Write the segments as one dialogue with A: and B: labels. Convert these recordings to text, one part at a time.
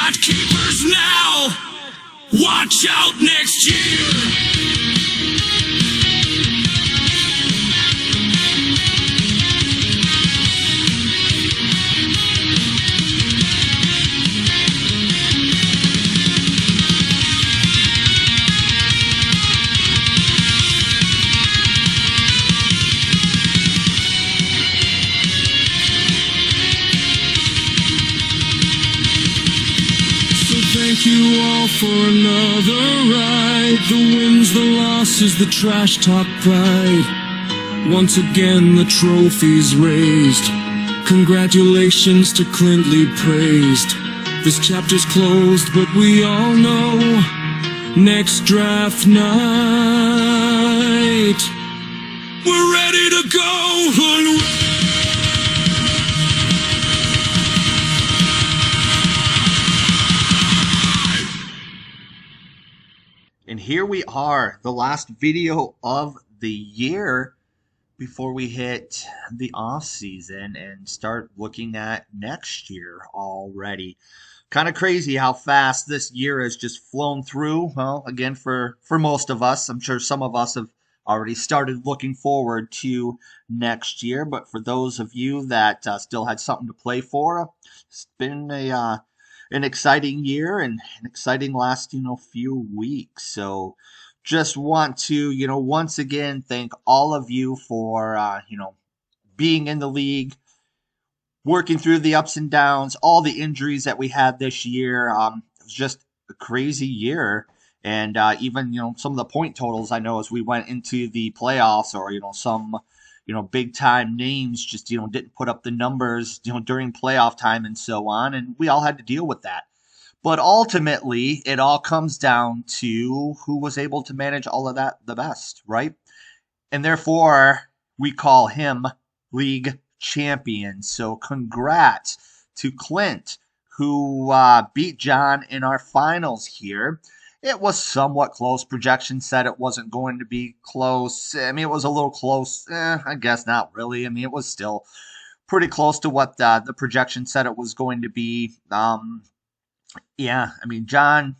A: got keepers now. Watch out next year. Thank you all for another ride. The wins, the losses, the trash talk pride. Once again the trophy's raised. Congratulations to Clint Lee praised. This chapter's closed, but we all know next draft night we're ready to go.
B: And here we are, the last video of the year before we hit the off season and start looking at next year already. Kind of crazy how fast this year has just flown through. Well, again, for most of us, I'm sure some of us have already started looking forward to next year. But for those of you that still had something to play for, it's been an exciting year and an exciting last, few weeks. So just want to, once again, thank all of you for, being in the league, working through the ups and downs, all the injuries that we had this year. It was just a crazy year. And even, some of the point totals I know as we went into the playoffs or, some big time names just, didn't put up the numbers, during playoff time and so on. And we all had to deal with that. But ultimately, it all comes down to who was able to manage all of that the best, right? And therefore, we call him league champion. So congrats to Clint, who beat John in our finals here. It was somewhat close. Projection said it wasn't going to be close. I mean, it was a little close. I guess not really. I mean, it was still pretty close to what the projection said it was going to be. Yeah, I mean, John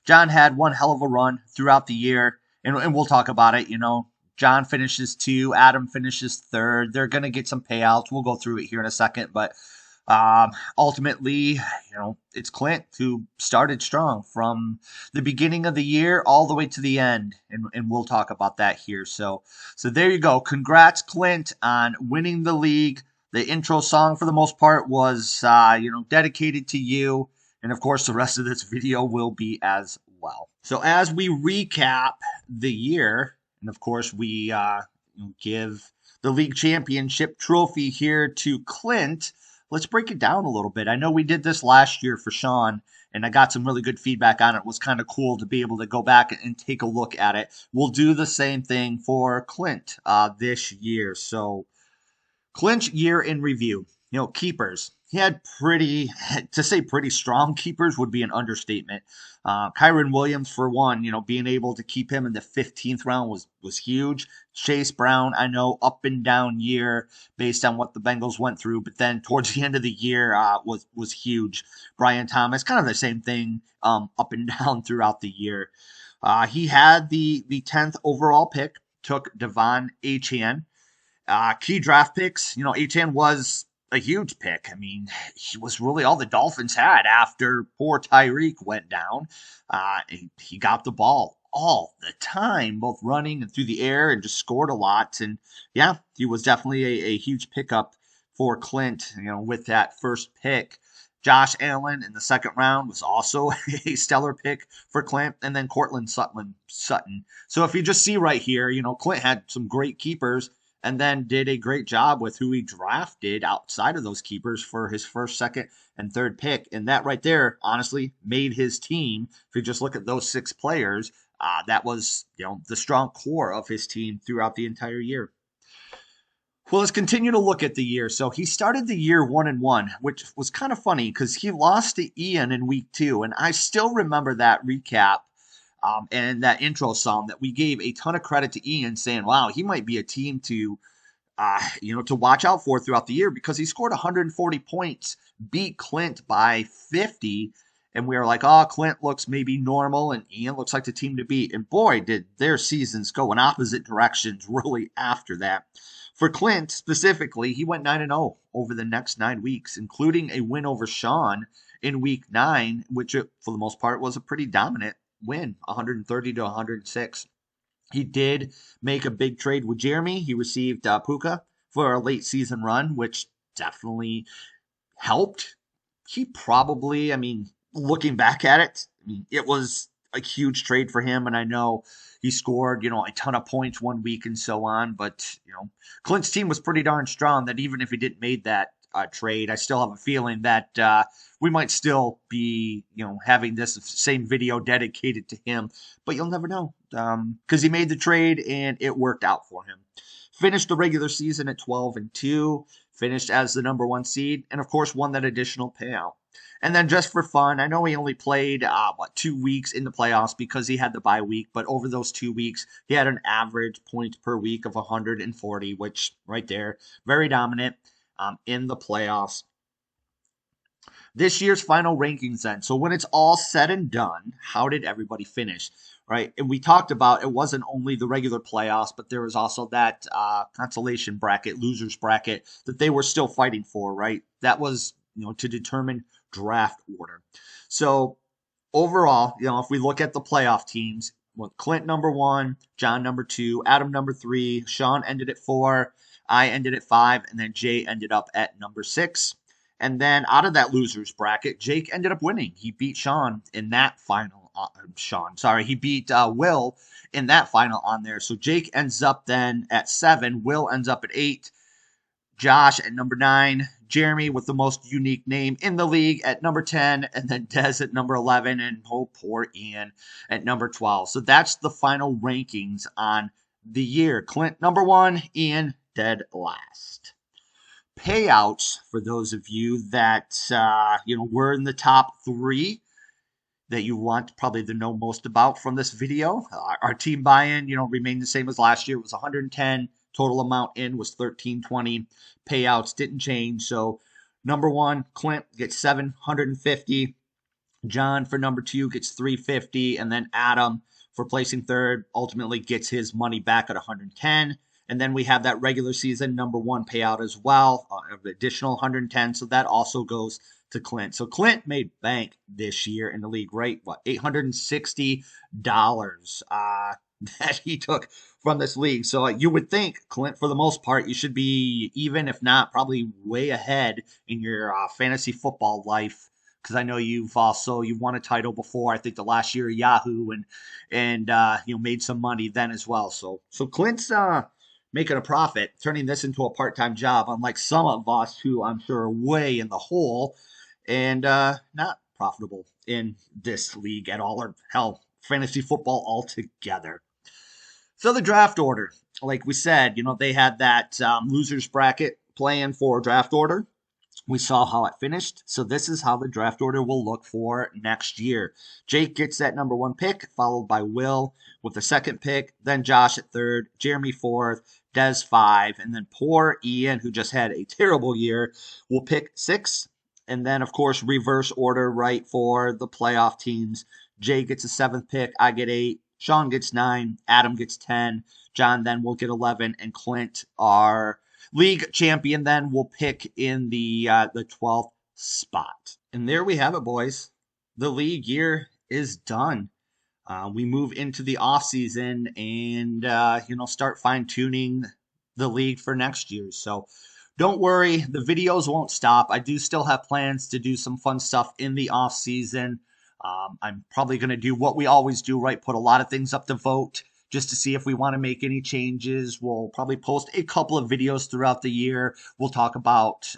B: had one hell of a run throughout the year, and we'll talk about it. John finishes 2, Adam finishes 3rd. They're going to get some payouts. We'll go through it here in a second, but ultimately, it's Clint who started strong from the beginning of the year all the way to the end, and we'll talk about that here. So there you go. Congrats, Clint, on winning the league. The intro song, for the most part, was dedicated to you, and of course, the rest of this video will be as well. So as we recap the year, and of course, we give the league championship trophy here to Clint. Let's break it down a little bit. I know we did this last year for Sean, and I got some really good feedback on it. It was kind of cool to be able to go back and take a look at it. We'll do the same thing for Clint this year. So Clint year in review. Keepers. He had pretty strong keepers would be an understatement. Kyron Williams, for one, being able to keep him in the 15th round was huge. Chase Brown, I know, up and down year based on what the Bengals went through, but then towards the end of the year was huge. Brian Thomas, kind of the same thing, up and down throughout the year. He had the 10th overall pick, took Devon Achane. Key draft picks, Achane was a huge pick. I mean, he was really all the Dolphins had after poor Tyreek went down. He got the ball all the time, both running and through the air, and just scored a lot. And yeah, he was definitely a huge pickup for Clint, with that first pick. Josh Allen in the second round was also a stellar pick for Clint, and then Cortland Sutton. So if you just see right here, Clint had some great keepers, and then did a great job with who he drafted outside of those keepers for his first, second, and third pick. And that right there, honestly, made his team. If you just look at those 6 players, that was, the strong core of his team throughout the entire year. Well, let's continue to look at the year. So he started the year 1-1, which was kind of funny because he lost to Ian in week 2. And I still remember that recap. And that intro song that we gave a ton of credit to Ian, saying, wow, he might be a team to watch out for throughout the year because he scored 140 points, beat Clint by 50, And we were like, oh, Clint looks maybe normal and Ian looks like the team to beat. And boy, did their seasons go in opposite directions really after that. For Clint specifically, he went 9-0 over the next 9 weeks, including a win over Sean in week 9, which for the most part was a pretty dominant win, 130 to 106. He did make a big trade with Jeremy. He received Puka for a late season run, which definitely helped. He probably, I mean, looking back at it, I mean, it was a huge trade for him. And I know he scored, a ton of points one week and so on. But, Clint's team was pretty darn strong that even if he didn't made that trade, I still have a feeling that we might still be, having this same video dedicated to him. But you'll never know because he made the trade and it worked out for him. Finished the regular season at 12-2, finished as the number 1 seed, and of course won that additional payout. And then just for fun, I know he only played 2 weeks in the playoffs because he had the bye week, but over those 2 weeks, he had an average point per week of 140, which right there, very dominant in the playoffs. This year's final rankings then. So when it's all said and done, how did everybody finish? Right. And we talked about it wasn't only the regular playoffs, but there was also that consolation bracket, losers bracket that they were still fighting for. Right. That was, to determine draft order. So overall, if we look at the playoff teams, Clint number 1, John number 2, Adam number 3, Sean ended at 4, I ended at 5, and then Jay ended up at number 6. And then out of that losers bracket, Jake ended up winning. He beat Sean in that final. He beat Will in that final on there. So Jake ends up then at 7. Will ends up at 8. Josh at number 9. Jeremy with the most unique name in the league at number 10. And then Des at number 11. And poor Ian at number 12. So that's the final rankings on the year. Clint number 1. Ian dead last. Payouts for those of you that were in the top 3 that you want probably to know most about from this video. Our team buy-in, remained the same as last year. It was 110. Total amount in was 1320. Payouts didn't change. So number 1, Clint gets 750. John for number 2 gets 350, and then Adam for placing 3rd ultimately gets his money back at 110. And then we have that regular season number 1 payout as well, of additional 110. So that also goes to Clint. So Clint made bank this year in the league, right? $860 that he took from this league. So you would think, Clint, for the most part, you should be even, if not, probably way ahead in your fantasy football life. Because I know you've won a title before. I think the last year at Yahoo, and made some money then as well. So Clint's making a profit, turning this into a part-time job, unlike some of us who I'm sure are way in the hole and not profitable in this league at all, or hell, fantasy football altogether. So the draft order, like we said, they had that losers bracket plan for draft order. We saw how it finished. So this is how the draft order will look for next year. Jake gets that number 1 pick, followed by Will with the 2nd pick, then Josh at 3rd, Jeremy 4th, Des 5, and then poor Ian, who just had a terrible year, will pick 6. And then, of course, reverse order, right, for the playoff teams. Jay gets a 7th pick, I get 8, Sean gets 9, Adam gets 10, John then will get 11, and Clint, our league champion, then will pick in the 12th spot. And there we have it, boys. The league year is done. We move into the off season and start fine tuning the league for next year. So don't worry, the videos won't stop. I do still have plans to do some fun stuff in the off season. I'm probably going to do what we always do, right? Put a lot of things up to vote just to see if we want to make any changes. We'll probably post a couple of videos throughout the year. We'll talk about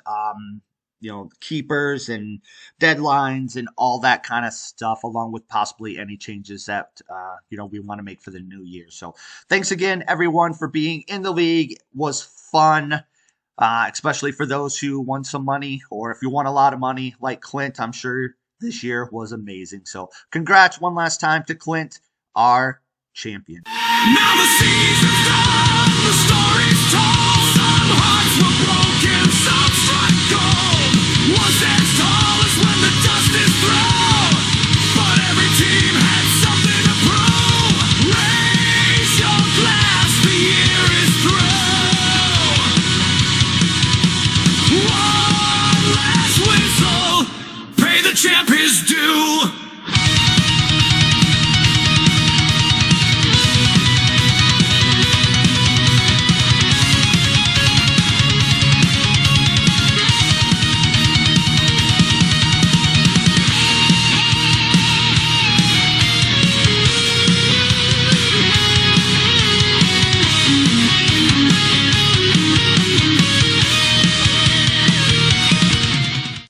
B: keepers and deadlines and all that kind of stuff, along with possibly any changes that we want to make for the new year. So thanks again, everyone, for being in the league. It was fun, especially for those who won some money, or if you won a lot of money like Clint. I'm sure this year was amazing. So congrats one last time to Clint, our champion.
A: Now the season's done, the story's told. Some hearts were broken, some struck gold. Once as tall as when the dust is thrown. champ is